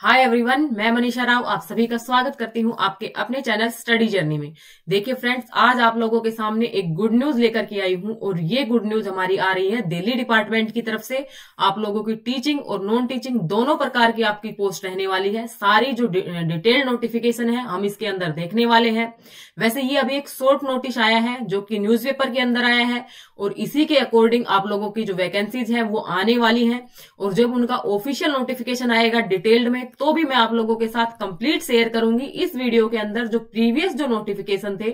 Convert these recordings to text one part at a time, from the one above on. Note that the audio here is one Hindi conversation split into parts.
हाय एवरीवन, मैं मनीषा राव आप सभी का स्वागत करती हूं आपके अपने चैनल स्टडी जर्नी में। देखिए फ्रेंड्स, आज आप लोगों के सामने एक गुड न्यूज लेकर के आई हूं और ये गुड न्यूज हमारी आ रही है दिल्ली डिपार्टमेंट की तरफ से। आप लोगों की टीचिंग और नॉन टीचिंग दोनों प्रकार की आपकी पोस्ट रहने वाली है। सारी जो डिटेल नोटिफिकेशन है हम इसके अंदर देखने वाले हैं। वैसे ये अभी एक शॉर्ट नोटिस आया है जो कि न्यूज़पेपर के अंदर आया है और इसी के अकॉर्डिंग आप लोगों की जो वैकेंसीज है वो आने वाली हैं। और जब उनका ऑफिशियल नोटिफिकेशन आएगा डिटेल्ड में तो भी मैं आप लोगों के साथ कंप्लीट शेयर करूंगी इस वीडियो के अंदर। जो प्रीवियस जो नोटिफिकेशन थे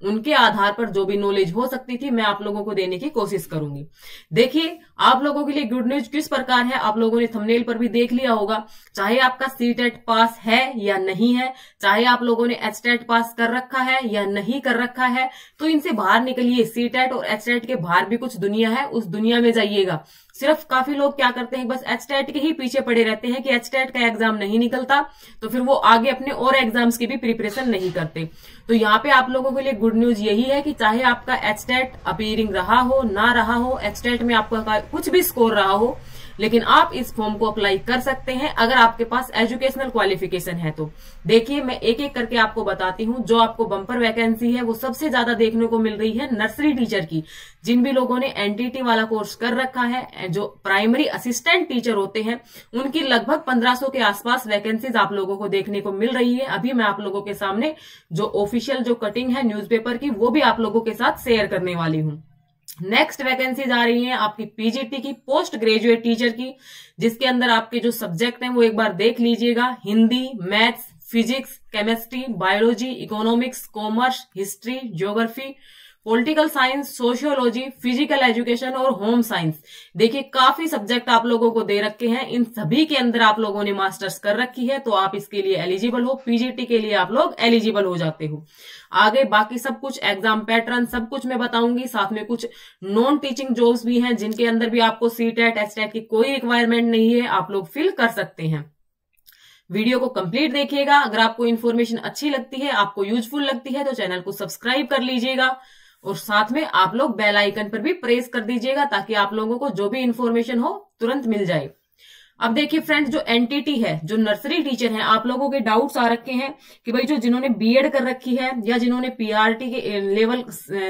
उनके आधार पर जो भी नॉलेज हो सकती थी मैं आप लोगों को देने की कोशिश करूंगी। देखिए, आप लोगों के लिए गुड न्यूज किस प्रकार है आप लोगों ने थंबनेल पर भी देख लिया होगा। चाहे आपका सीटेट पास है या नहीं है, चाहे आप लोगों ने एचटेट पास कर रखा है या नहीं कर रखा है, तो इनसे बाहर निकलिए। सीटेट और एचटेट के बाहर भी कुछ दुनिया है, उस दुनिया में जाइएगा। सिर्फ काफी लोग क्या करते हैं, बस एचटेट के ही पीछे पड़े रहते हैं कि एचटेट का एग्जाम नहीं निकलता तो फिर वो आगे अपने और एग्जाम्स की भी प्रिपरेशन नहीं करते। तो यहाँ पे आप लोगों के लिए गुड न्यूज यही है कि चाहे आपका एचटेट अपीयरिंग रहा हो ना रहा हो, एचटेट में आपका कुछ भी स्कोर रहा हो, लेकिन आप इस फॉर्म को अप्लाई कर सकते हैं अगर आपके पास एजुकेशनल क्वालिफिकेशन है तो। देखिए, मैं एक एक करके आपको बताती हूँ। जो आपको बम्पर वैकेंसी है वो सबसे ज्यादा देखने को मिल रही है नर्सरी टीचर की। जिन भी लोगों ने एनटीटी वाला कोर्स कर रखा है, जो प्राइमरी असिस्टेंट टीचर होते हैं, उनकी लगभग 1500 के आसपास वैकेंसीज आप लोगों को देखने को मिल रही है। अभी मैं आप लोगों के सामने जो ऑफिशियल जो कटिंग है न्यूज़पेपर की वो भी आप लोगों के साथ शेयर करने वाली हूँ। नेक्स्ट वैकेंसीज आ रही हैं आपकी पीजीटी की, पोस्ट ग्रेजुएट टीचर की, जिसके अंदर आपके जो सब्जेक्ट हैं वो एक बार देख लीजिएगा। Hindi, maths, physics, chemistry, biology, economics, commerce, history, geography, political science, sociology, physical education और होम साइंस। देखिए, काफी सब्जेक्ट आप लोगों को दे रखे हैं। इन सभी के अंदर आप लोगों ने मास्टर्स कर रखी है तो आप इसके लिए एलिजिबल हो। पीजीटी के लिए आप लोग एलिजिबल हो जाते हो। आगे बाकी सब कुछ एग्जाम पैटर्न सब कुछ मैं बताऊंगी। साथ में कुछ नॉन टीचिंग जॉब्स भी हैं जिनके अंदर भी आपको सीटेट एचटेट की कोई रिक्वायरमेंट नहीं है, आप लोग फिल कर सकते हैं। वीडियो को कंप्लीट देखिएगा। अगर आपको इन्फॉर्मेशन अच्छी लगती है, आपको यूजफुल लगती है तो चैनल को सब्सक्राइब कर लीजिएगा और साथ में आप लोग बेल आइकन पर भी प्रेस कर दीजिएगा ताकि आप लोगों को जो भी इन्फॉर्मेशन हो तुरंत मिल जाए। अब देखिए फ्रेंड्स, जो एनटीटी है, जो नर्सरी टीचर हैं, आप लोगों के डाउट्स आ रखे हैं कि भाई जो जिन्होंने बीएड कर रखी है या जिन्होंने पीआरटी के लेवल,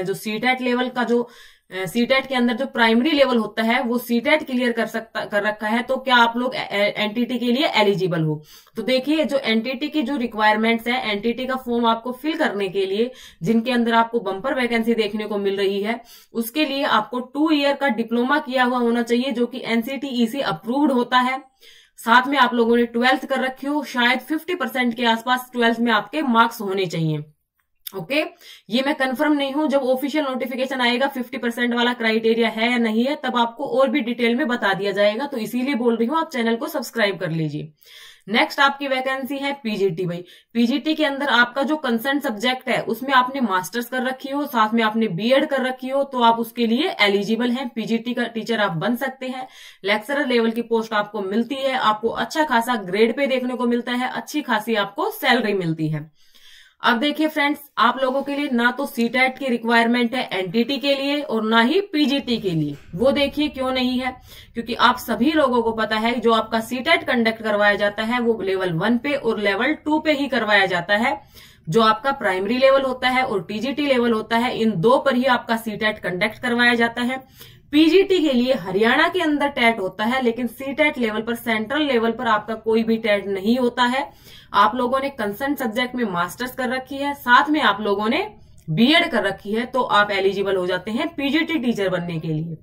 जो सीटेट लेवल का, जो सीटेट के अंदर जो प्राइमरी लेवल होता है वो सीटेट क्लियर कर रखा है, तो क्या आप लोग एनटीटी के लिए एलिजिबल हो? तो देखिए, जो एनटीटी की जो रिक्वायरमेंट्स है, एनटीटी का फॉर्म आपको फिल करने के लिए, जिनके अंदर आपको बम्पर वैकेंसी देखने को मिल रही है, उसके लिए आपको 2 ईयर का डिप्लोमा किया हुआ होना चाहिए जो कि एनसीटीई से अप्रूव्ड होता है। साथ में आप लोगों ने 12th कर रखी हो, शायद 50% के आसपास 12th में आपके मार्क्स होने चाहिए। ओके, ये मैं कंफर्म नहीं हूं। जब ऑफिशियल नोटिफिकेशन आएगा 50% वाला क्राइटेरिया है या नहीं है तब आपको और भी डिटेल में बता दिया जाएगा, तो इसीलिए बोल रही हूं आप चैनल को सब्सक्राइब कर लीजिए। नेक्स्ट आपकी वैकेंसी है पीजीटी। भाई, पीजीटी के अंदर आपका जो कंसर्न सब्जेक्ट है उसमें आपने मास्टर्स कर रखी हो, साथ में आपने बीएड कर रखी हो, तो आप उसके लिए एलिजिबल हैं। पीजीटी का टीचर आप बन सकते हैं। लेक्चरर लेवल की पोस्ट आपको मिलती है, आपको अच्छा खासा ग्रेड पे देखने को मिलता है, अच्छी खासी आपको सैलरी मिलती है। अब देखिए फ्रेंड्स, आप लोगों के लिए ना तो सीटेट की रिक्वायरमेंट है एनटीटी के लिए और ना ही पीजीटी के लिए। वो देखिए क्यों नहीं है, क्योंकि आप सभी लोगों को पता है जो आपका सीटेट कंडक्ट करवाया जाता है वो लेवल 1 पे और लेवल 2 पे ही करवाया जाता है। जो आपका प्राइमरी लेवल होता है और टीजीटी लेवल होता है, इन 2 पर ही आपका सीटेट कंडक्ट करवाया जाता है। पीजीटी के लिए हरियाणा के अंदर टेट होता है, लेकिन सीटेट लेवल पर, सेंट्रल लेवल पर आपका कोई भी टेट नहीं होता है। आप लोगों ने कंसर्न सब्जेक्ट में मास्टर्स कर रखी है, साथ में आप लोगों ने बीएड कर रखी है, तो आप एलिजिबल हो जाते हैं पीजीटी टीचर बनने के लिए।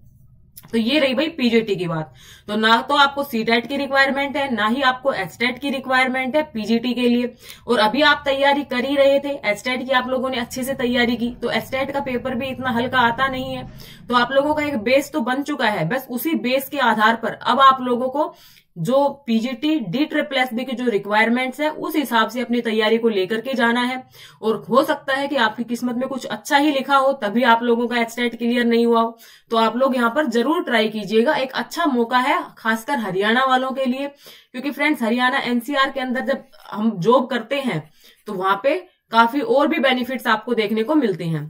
तो ये रही भाई पीजीटी की बात। तो ना तो आपको सीटेट की रिक्वायरमेंट है, ना ही आपको एचटेट की रिक्वायरमेंट है पीजीटी के लिए। और अभी आप तैयारी कर ही रहे थे, एचटेट की आप लोगों ने अच्छे से तैयारी की, तो एचटेट का पेपर भी इतना हल्का आता नहीं है। तो आप लोगों का एक बेस तो बन चुका है, बस उसी बेस के आधार पर अब आप लोगों को जो पीजीटी DSSB की जो रिक्वायरमेंट्स है उस हिसाब से अपनी तैयारी को लेकर के जाना है। और हो सकता है कि आपकी किस्मत में कुछ अच्छा ही लिखा हो तभी आप लोगों का एचटेट क्लियर नहीं हुआ हो, तो आप लोग यहाँ पर जरूर ट्राई कीजिएगा। एक अच्छा मौका है खासकर हरियाणा वालों के लिए, क्योंकि फ्रेंड्स हरियाणा एनसीआर के अंदर जब हम जॉब करते हैं तो वहां पे काफी और भी बेनिफिट्स आपको देखने को मिलते हैं।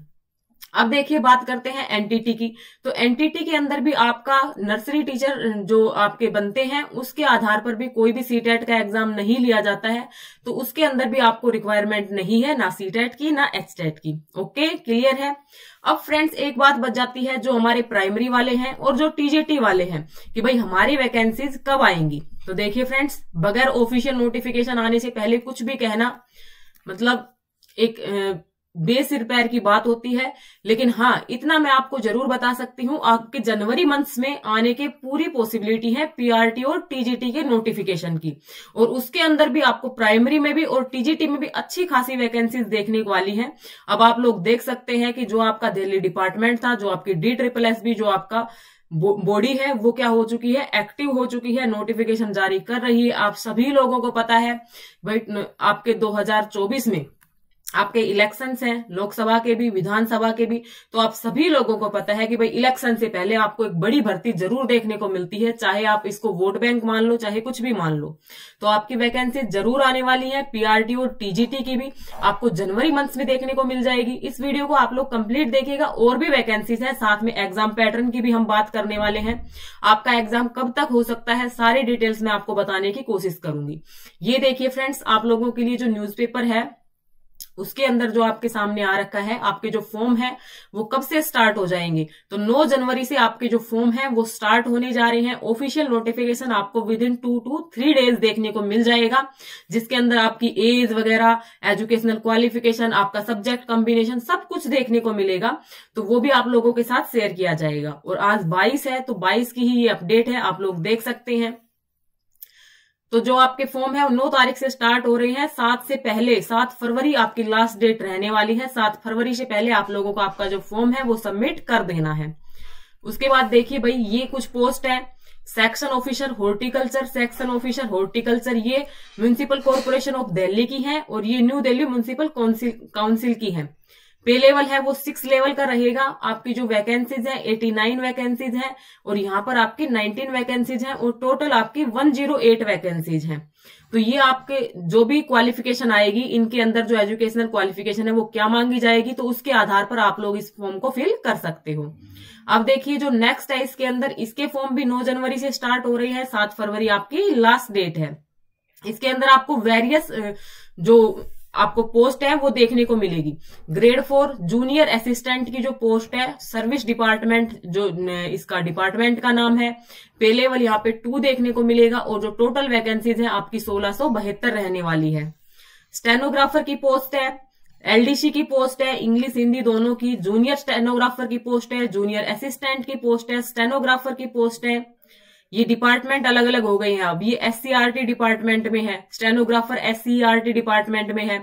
अब देखिए बात करते हैं एनटीटी की। तो एनटीटी के अंदर भी आपका नर्सरी टीचर जो आपके बनते हैं उसके आधार पर भी कोई भी सीटेट का एग्जाम नहीं लिया जाता है, तो उसके अंदर भी आपको रिक्वायरमेंट नहीं है ना सीटेट की ना एचटेट की। ओके, क्लियर है। अब फ्रेंड्स एक बात बच जाती है जो हमारे प्राइमरी वाले हैं और जो टीजीटी वाले हैं कि भाई हमारी वैकेंसीज कब आएंगी। तो देखिए फ्रेंड्स, बगैर ऑफिशियल नोटिफिकेशन आने से पहले कुछ भी कहना मतलब एक बेसिर पैर की बात होती है। लेकिन हाँ, इतना मैं आपको जरूर बता सकती हूँ, आपके जनवरी मंथ्स में आने की पूरी पॉसिबिलिटी है पीआरटी और टीजीटी के नोटिफिकेशन की। और उसके अंदर भी आपको प्राइमरी में भी और टीजीटी में भी अच्छी खासी वैकेंसीज देखने वाली है। अब आप लोग देख सकते हैं कि जो आपका दिल्ली डिपार्टमेंट था, जो आपकी DSSS जो आपका बॉडी है, वो क्या हो चुकी है, एक्टिव हो चुकी है, नोटिफिकेशन जारी कर रही है। आप सभी लोगों को पता है भाई आपके 2024 में आपके इलेक्शंस हैं, लोकसभा के भी विधानसभा के भी। तो आप सभी लोगों को पता है कि भाई इलेक्शन से पहले आपको एक बड़ी भर्ती जरूर देखने को मिलती है, चाहे आप इसको वोट बैंक मान लो चाहे कुछ भी मान लो। तो आपकी वैकेंसी जरूर आने वाली है, पीआरटी और टीजीटी की भी आपको जनवरी मंथ में देखने को मिल जाएगी। इस वीडियो को आप लोग कंप्लीट देखिएगा, और भी वैकेंसीज है, साथ में एग्जाम पैटर्न की भी हम बात करने वाले हैं। आपका एग्जाम कब तक हो सकता है, सारी डिटेल्स में आपको बताने की कोशिश करूंगी। ये देखिए फ्रेंड्स, आप लोगों के लिए जो न्यूज़पेपर है उसके अंदर जो आपके सामने आ रखा है, आपके जो फॉर्म है वो कब से स्टार्ट हो जाएंगे। तो 9 जनवरी से आपके जो फॉर्म है वो स्टार्ट होने जा रहे हैं। ऑफिशियल नोटिफिकेशन आपको विद इन 2 to 3 डेज देखने को मिल जाएगा, जिसके अंदर आपकी एज वगैरह, एजुकेशनल क्वालिफिकेशन, आपका सब्जेक्ट कॉम्बिनेशन सब कुछ देखने को मिलेगा। तो वो भी आप लोगों के साथ शेयर किया जाएगा। और आज 22 है, तो 22 की ही ये अपडेट है, आप लोग देख सकते हैं। तो जो आपके फॉर्म है वो 9 तारीख से स्टार्ट हो रहे हैं। 7 फरवरी आपकी लास्ट डेट रहने वाली है। 7 फरवरी से पहले आप लोगों को आपका जो फॉर्म है वो सबमिट कर देना है। उसके बाद देखिए भाई, ये कुछ पोस्ट है। Section officer horticulture, section officer horticulture ये म्युनिसिपल कॉर्पोरेशन ऑफ दिल्ली की है और ये न्यू दिल्ली म्युनिसिपल काउंसिल की है। पे लेवल है वो 6 लेवल का रहेगा। आपकी जो वैकेंसीज है 89 वैकेंसीज है और यहाँ पर आपकी 19 वैकेंसीज है और टोटल आपकी 108 वैकेंसीज है। तो ये आपके जो भी क्वालिफिकेशन आएगी, इनके अंदर जो एजुकेशनल क्वालिफिकेशन है वो क्या मांगी जाएगी, तो उसके आधार पर आप लोग इस फॉर्म को फिल कर सकते हो। अब देखिए जो नेक्स्ट है इसके अंदर, इसके फॉर्म भी 9 जनवरी से स्टार्ट हो रही है। 7 फरवरी आपकी लास्ट डेट है। इसके अंदर आपको वेरियस जो आपको पोस्ट है वो देखने को मिलेगी। ग्रेड 4 जूनियर असिस्टेंट की जो पोस्ट है, सर्विस डिपार्टमेंट जो इसका डिपार्टमेंट का नाम है। पे लेवल यहाँ पे 2 देखने को मिलेगा और जो टोटल वैकेंसीज है आपकी 1672 रहने वाली है। स्टेनोग्राफर की पोस्ट है, एलडीसी की पोस्ट है, इंग्लिश हिंदी दोनों की। जूनियर स्टेनोग्राफर की पोस्ट है, जूनियर असिस्टेंट की पोस्ट है, स्टेनोग्राफर की पोस्ट है। ये डिपार्टमेंट अलग अलग हो गए हैं। अब ये SCRT डिपार्टमेंट में है, स्टेनोग्राफर SCRT डिपार्टमेंट में है।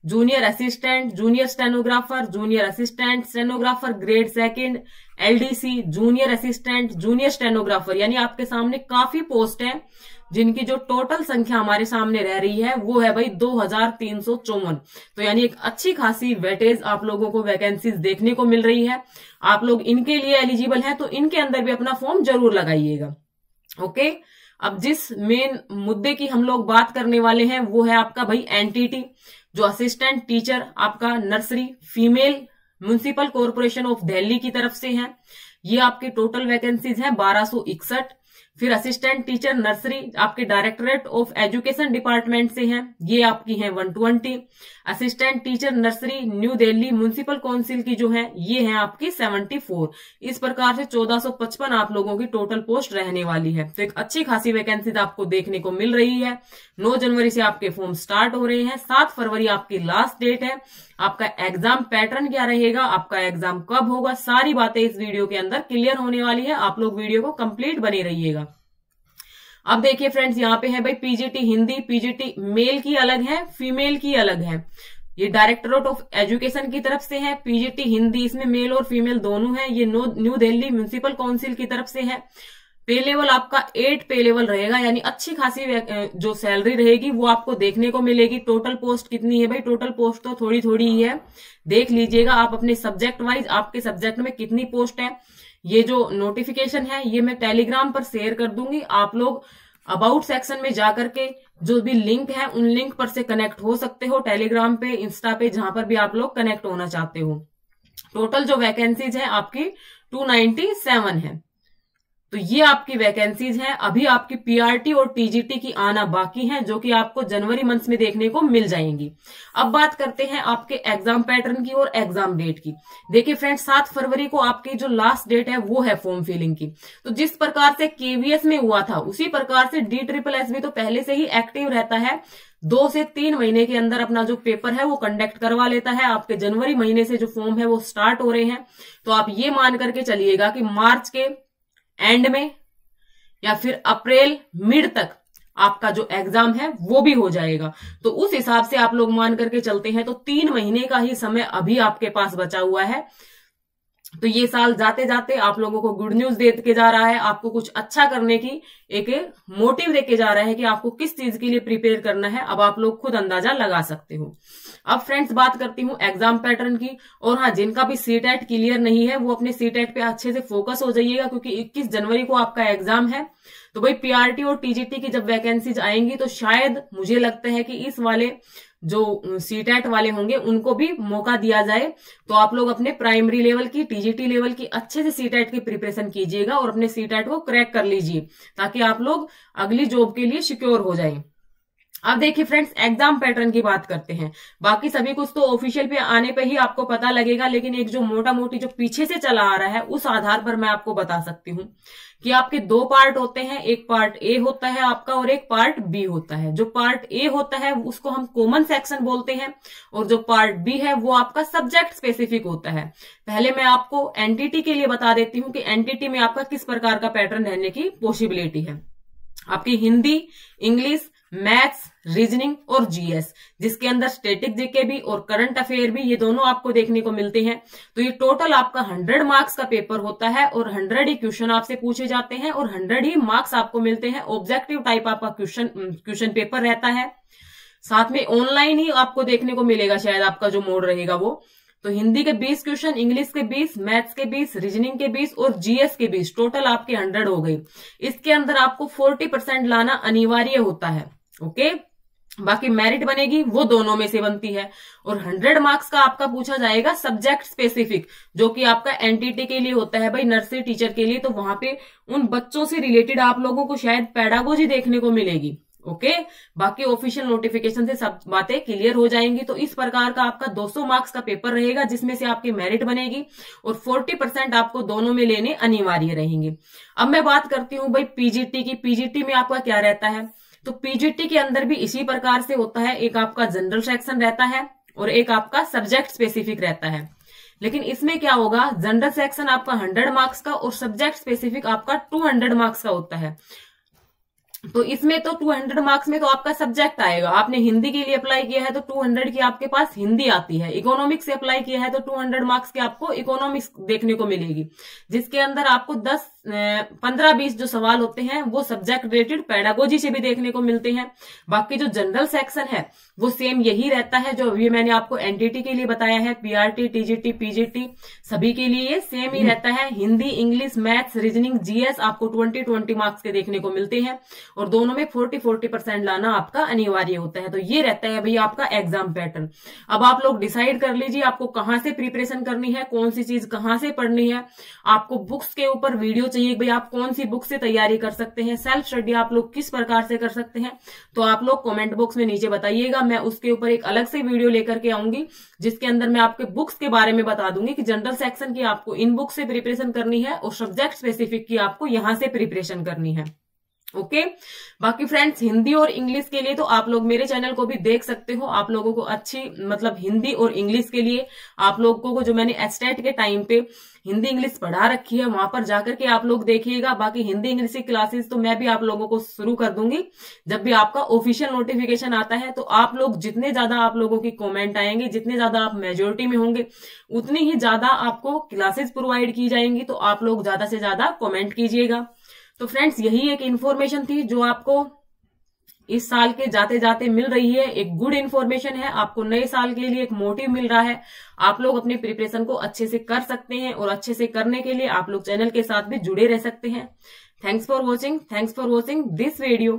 Junior assistant, junior stenographer, junior assistant stenographer grade 2, LDC, junior assistant, junior stenographer, यानी आपके सामने काफी पोस्ट है जिनकी जो टोटल संख्या हमारे सामने रह रही है वो है भाई 2354। तो यानी एक अच्छी खासी वेटेज आप लोगों को वैकेंसीज देखने को मिल रही है। आप लोग इनके लिए एलिजिबल हैं तो इनके अंदर भी अपना फॉर्म जरूर लगाइएगा। ओके, अब जिस मेन मुद्दे की हम लोग बात करने वाले हैं वो है आपका भाई एनटीटी, जो असिस्टेंट टीचर आपका nursery female municipal corporation of Delhi की तरफ से है। ये आपकी टोटल वैकेंसीज है 1261। फिर असिस्टेंट टीचर नर्सरी आपके डायरेक्टरेट ऑफ एजुकेशन डिपार्टमेंट से हैं, ये आपकी हैं 120। Assistant teacher nursery new Delhi municipal council की जो है ये है आपकी 74। इस प्रकार से 1455 आप लोगों की टोटल पोस्ट रहने वाली है। तो एक अच्छी खासी वैकेंसी आपको देखने को मिल रही है। 9 जनवरी से आपके फॉर्म स्टार्ट हो रहे हैं। 7 फरवरी आपकी लास्ट डेट है। आपका एग्जाम पैटर्न क्या रहेगा, आपका एग्जाम कब होगा, सारी बातें इस वीडियो के अंदर क्लियर होने वाली है। आप लोग वीडियो को कंप्लीट बने रहिएगा। अब देखिए फ्रेंड्स, यहाँ पे है भाई पीजीटी हिंदी। पीजीटी मेल की अलग है, फीमेल की अलग है। ये डायरेक्टरेट ऑफ एजुकेशन की तरफ से है। पीजीटी हिंदी, इसमें मेल और फीमेल दोनों है। ये न्यू दिल्ली म्युनिसिपल काउंसिल की तरफ से है। पे लेवल आपका 8 पे लेवल रहेगा, यानी अच्छी खासी जो सैलरी रहेगी वो आपको देखने को मिलेगी। टोटल पोस्ट कितनी है भाई, टोटल पोस्ट तो थोड़ी थोड़ी ही है, देख लीजिएगा आप अपने सब्जेक्ट वाइज आपके सब्जेक्ट में कितनी पोस्ट है। ये जो नोटिफिकेशन है ये मैं टेलीग्राम पर शेयर कर दूंगी। आप लोग अबाउट सेक्शन में जाकर के जो भी लिंक है उन लिंक पर से कनेक्ट हो सकते हो, टेलीग्राम पे, इंस्टा पे, जहां पर भी आप लोग कनेक्ट होना चाहते हो। टोटल जो वैकेंसीज है आपकी 297 है। तो ये आपकी वैकेंसीज हैं। अभी आपकी पीआरटी और टीजीटी की आना बाकी है, जो कि आपको जनवरी मंथ में देखने को मिल जाएंगी। अब बात करते हैं आपके एग्जाम पैटर्न की और एग्जाम डेट की। देखिए फ्रेंड्स, 7 फरवरी को आपकी जो लास्ट डेट है वो है फॉर्म फिलिंग की। तो जिस प्रकार से केवीएस में हुआ था उसी प्रकार से DSSS भी तो पहले से ही एक्टिव रहता है। 2 से 3 महीने के अंदर अपना जो पेपर है वो कंडक्ट करवा लेता है। आपके जनवरी महीने से जो फॉर्म है वो स्टार्ट हो रहे हैं। तो आप ये मान करके चलिएगा कि मार्च के एंड में या फिर अप्रैल मिड तक आपका जो एग्जाम है वो भी हो जाएगा। तो उस हिसाब से आप लोग मान करके चलते हैं तो 3 महीने का ही समय अभी आपके पास बचा हुआ है। तो ये साल जाते जाते आप लोगों को गुड न्यूज दे के जा रहा है, आपको कुछ अच्छा करने की एक मोटिव दे के जा रहा है कि आपको किस चीज के लिए प्रिपेयर करना है। अब आप लोग खुद अंदाजा लगा सकते हो। अब फ्रेंड्स बात करती हूँ एग्जाम पैटर्न की। और हाँ, जिनका भी सीटेट क्लियर नहीं है वो अपने सीटेट पे अच्छे से फोकस हो जाइएगा, क्योंकि 21 जनवरी को आपका एग्जाम है। तो भाई पीआरटी और टीजीटी की जब वैकेंसीज आएंगी तो शायद मुझे लगता है कि इस वाले जो सीटेट वाले होंगे उनको भी मौका दिया जाए। तो आप लोग अपने प्राइमरी लेवल की, टीजीटी लेवल की अच्छे से सीटेट की प्रिपरेशन कीजिएगा और अपने सीटेट को क्रैक कर लीजिए, ताकि आप लोग अगली जॉब के लिए सिक्योर हो जाएं। अब देखिए फ्रेंड्स, एग्जाम पैटर्न की बात करते हैं। बाकी सभी कुछ तो ऑफिशियल पे आने पे ही आपको पता लगेगा, लेकिन एक जो मोटा मोटी जो पीछे से चला आ रहा है उस आधार पर मैं आपको बता सकती हूँ कि आपके 2 पार्ट होते हैं। एक पार्ट ए होता है आपका और एक पार्ट बी होता है। जो पार्ट ए होता है उसको हम कॉमन सेक्शन बोलते हैं और जो पार्ट बी है वो आपका सब्जेक्ट स्पेसिफिक होता है। पहले मैं आपको एनटीटी के लिए बता देती हूँ कि एनटीटी में आपका किस प्रकार का पैटर्न रहने की पॉसिबिलिटी है। आपकी हिंदी, इंग्लिश, मैथ्स, रीजनिंग और जीएस, जिसके अंदर स्टैटिक जीके भी और करंट अफेयर भी, ये दोनों आपको देखने को मिलते हैं। तो ये टोटल आपका 100 मार्क्स का पेपर होता है और 100 ही क्वेश्चन आपसे पूछे जाते हैं और 100 ही मार्क्स आपको मिलते हैं। ऑब्जेक्टिव टाइप आपका क्वेश्चन पेपर रहता है। साथ में ऑनलाइन ही आपको देखने को मिलेगा शायद आपका जो मोड रहेगा वो। तो हिंदी के 20 क्वेश्चन, इंग्लिश के 20, मैथ्स के 20, रीजनिंग के 20 और जीएस के 20, टोटल आपके 100 हो गई। इसके अंदर आपको 40% लाना अनिवार्य होता है। ओके, बाकी मेरिट बनेगी वो दोनों में से बनती है। और 100 मार्क्स का आपका पूछा जाएगा सब्जेक्ट स्पेसिफिक, जो कि आपका एनटीटी के लिए होता है भाई, नर्सरी टीचर के लिए। तो वहां पे उन बच्चों से रिलेटेड आप लोगों को शायद पेडागोजी देखने को मिलेगी। ओके, बाकी ऑफिशियल नोटिफिकेशन से सब बातें क्लियर हो जाएंगी। तो इस प्रकार का आपका 200 मार्क्स का पेपर रहेगा, जिसमें से आपकी मेरिट बनेगी और 40% आपको दोनों में लेने अनिवार्य रहेंगे। अब मैं बात करती हूँ भाई पीजीटी की। पीजीटी में आपका क्या रहता है? तो पीजीटी के अंदर भी इसी प्रकार से होता है। एक आपका जनरल सेक्शन रहता है और एक आपका सब्जेक्ट स्पेसिफिक रहता है। लेकिन इसमें क्या होगा, जनरल सेक्शन आपका 100 मार्क्स का और सब्जेक्ट स्पेसिफिक आपका 200 मार्क्स का होता है। तो इसमें तो 200 मार्क्स में तो आपका सब्जेक्ट आएगा। आपने हिंदी के लिए अप्लाई किया है तो 200 की आपके पास हिंदी आती है। इकोनॉमिक्स से अप्लाई किया है तो 200 मार्क्स के आपको इकोनॉमिक्स देखने को मिलेगी, जिसके अंदर आपको 15-20 जो सवाल होते हैं वो सब्जेक्ट रिलेटेड पेडागोजी से भी देखने को मिलते हैं। बाकी जो जनरल सेक्शन है वो सेम यही रहता है जो अभी मैंने आपको एनटीटी के लिए बताया है। पीआरटी, टीजीटी, पीजीटी सभी के लिए ये सेम ही रहता है। Hindi, English, maths, reasoning, GS आपको 20-20 मार्क्स के देखने को मिलते हैं और दोनों में 40% लाना आपका अनिवार्य होता है। तो ये रहता है भैया आपका एग्जाम पैटर्न। अब आप लोग डिसाइड कर लीजिए आपको कहां से प्रिपरेशन करनी है, कौन सी चीज कहां से पढ़नी है। आपको बुक्स के ऊपर वीडियो चाहिए भाई, आप कौन सी बुक से तैयारी कर सकते हैं, सेल्फ स्टडी आप लोग किस प्रकार से कर सकते हैं, तो आप लोग कमेंट बॉक्स में नीचे बताइएगा। मैं उसके ऊपर एक अलग से वीडियो लेकर के आऊंगी, जिसके अंदर मैं आपके बुक्स के बारे में बता दूंगी कि जनरल सेक्शन की आपको इन बुक से प्रिपरेशन करनी है और सब्जेक्ट स्पेसिफिक की आपको यहां से प्रिपरेशन करनी है। ओके, बाकी फ्रेंड्स हिंदी और इंग्लिश के लिए तो आप लोग मेरे चैनल को भी देख सकते हो। आप लोगों को अच्छी मतलब हिंदी और इंग्लिश के लिए आप लोगों को जो मैंने एस्टेट के टाइम पे हिंदी इंग्लिश पढ़ा रखी है वहां पर जाकर के आप लोग देखिएगा। बाकी हिंदी इंग्लिश की क्लासेस तो मैं भी आप लोगों को शुरू कर दूंगी जब भी आपका ऑफिशियल नोटिफिकेशन आता है। तो आप लोग जितने ज्यादा आप लोगों की कमेंट आएंगे, जितने ज्यादा आप मेजोरिटी में होंगे, उतनी ही ज्यादा आपको क्लासेस प्रोवाइड की जाएंगी। तो आप लोग ज्यादा से ज्यादा कमेंट कीजिएगा। तो फ्रेंड्स यही एक इन्फॉर्मेशन थी जो आपको इस साल के जाते जाते मिल रही है। एक गुड इन्फॉर्मेशन है, आपको नए साल के लिए एक मोटिव मिल रहा है। आप लोग अपने प्रिपरेशन को अच्छे से कर सकते हैं और अच्छे से करने के लिए आप लोग चैनल के साथ भी जुड़े रह सकते हैं। Thanks for watching this video.